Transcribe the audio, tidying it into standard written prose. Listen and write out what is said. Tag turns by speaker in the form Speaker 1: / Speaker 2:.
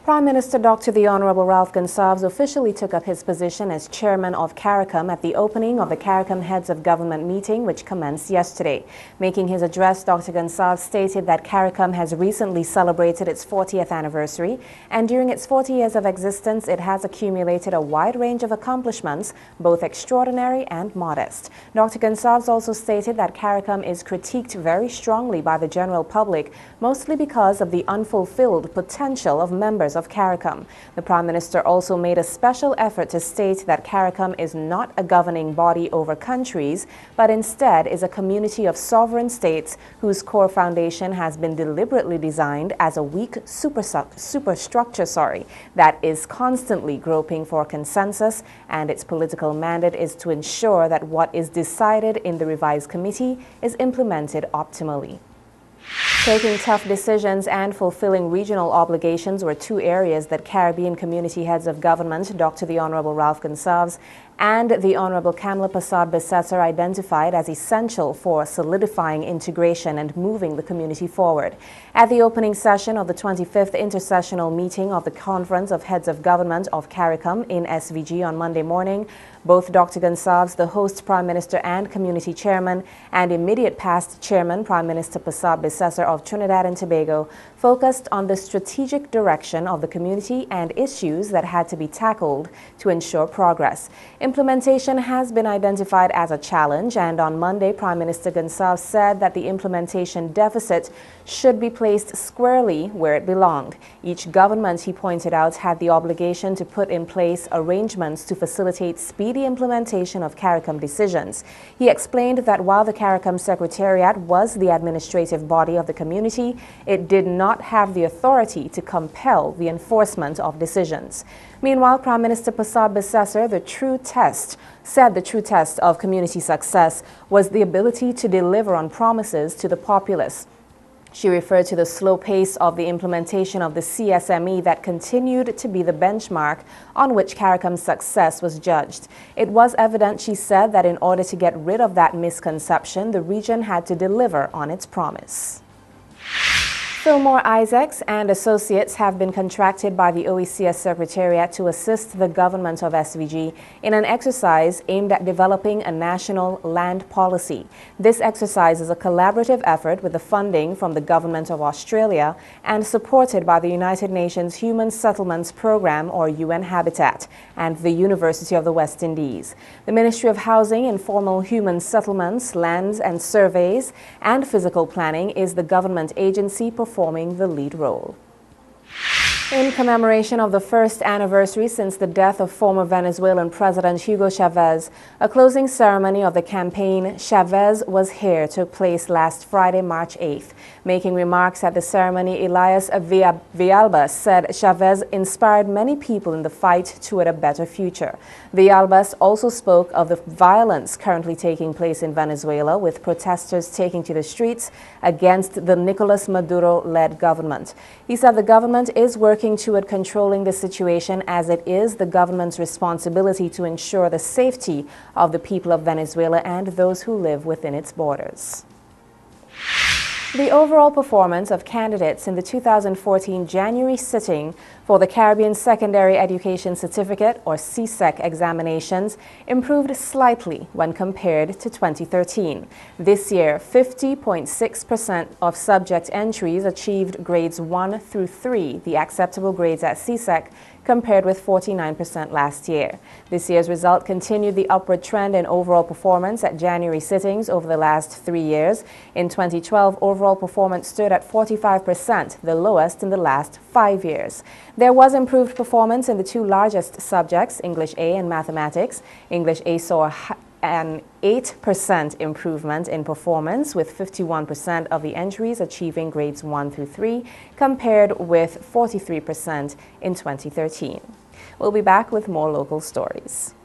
Speaker 1: Prime Minister Dr. The Honorable Ralph Gonsalves officially took up his position as chairman of CARICOM at the opening of the CARICOM Heads of Government meeting, which commenced yesterday. Making his address, Dr. Gonsalves stated that CARICOM has recently celebrated its 40th anniversary, and during its 40 years of existence, it has accumulated a wide range of accomplishments, both extraordinary and modest. Dr. Gonsalves also stated that CARICOM is critiqued very strongly by the general public, mostly because of the unfulfilled potential of members of CARICOM. The Prime Minister also made a special effort to state that CARICOM is not a governing body over countries, but instead is a community of sovereign states whose core foundation has been deliberately designed as a weak superstructure that is constantly groping for consensus, and its political mandate is to ensure that what is decided in the revised committee is implemented optimally. Taking tough decisions and fulfilling regional obligations were two areas that Caribbean Community Heads of Government, Dr. The Honorable Ralph Gonsalves and the Honorable Kamla Persad-Bissessar, identified as essential for solidifying integration and moving the community forward. At the opening session of the 25th intersessional meeting of the Conference of Heads of Government of CARICOM in SVG on Monday morning, both Dr. Gonsalves, the host Prime Minister and Community Chairman, and immediate past Chairman Prime Minister Persad-Bissessar of Trinidad and Tobago focused on the strategic direction of the community and issues that had to be tackled to ensure progress. Implementation has been identified as a challenge, and on Monday, Prime Minister Gonsalves said that the implementation deficit should be placed squarely where it belonged. Each government, he pointed out, had the obligation to put in place arrangements to facilitate speedy implementation of CARICOM decisions. He explained that while the CARICOM Secretariat was the administrative body of the community, it did not have the authority to compel the enforcement of decisions. Meanwhile, Prime Minister Persad-Bissessar said the true test of community success was the ability to deliver on promises to the populace. She referred to the slow pace of the implementation of the CSME that continued to be the benchmark on which CARICOM's success was judged. It was evident, she said, that in order to get rid of that misconception, the region had to deliver on its promise. Fillmore Isaacs and Associates have been contracted by the OECS Secretariat to assist the government of SVG in an exercise aimed at developing a national land policy. This exercise is a collaborative effort with the funding from the Government of Australia and supported by the United Nations Human Settlements Program, or UN Habitat, and the University of the West Indies. The Ministry of Housing, Informal Human Settlements, Lands and Surveys, and Physical Planning is the government agency performing the lead role. In commemoration of the first anniversary since the death of former Venezuelan President Hugo Chavez, a closing ceremony of the campaign Chavez Was Here took place last Friday, March 8th. Making remarks at the ceremony, Elias Villalba said Chavez inspired many people in the fight toward a better future. Villalba also spoke of the violence currently taking place in Venezuela, with protesters taking to the streets against the Nicolas Maduro-led government. He said the government is working toward controlling the situation, as it is the government's responsibility to ensure the safety of the people of Venezuela and those who live within its borders. The overall performance of candidates in the 2014 January sitting for the Caribbean Secondary Education Certificate, or CSEC, examinations improved slightly when compared to 2013. This year, 50.6% of subject entries achieved grades 1 through 3, the acceptable grades at CSEC, compared with 49% last year. This year's result continued the upward trend in overall performance at January sittings over the last 3 years. In 2012, overall performance stood at 45%, the lowest in the last 5 years. There was improved performance in the two largest subjects, English A and Mathematics. English A saw an 8% improvement in performance, with 51% of the entries achieving grades 1 through 3, compared with 43% in 2013. We'll be back with more local stories.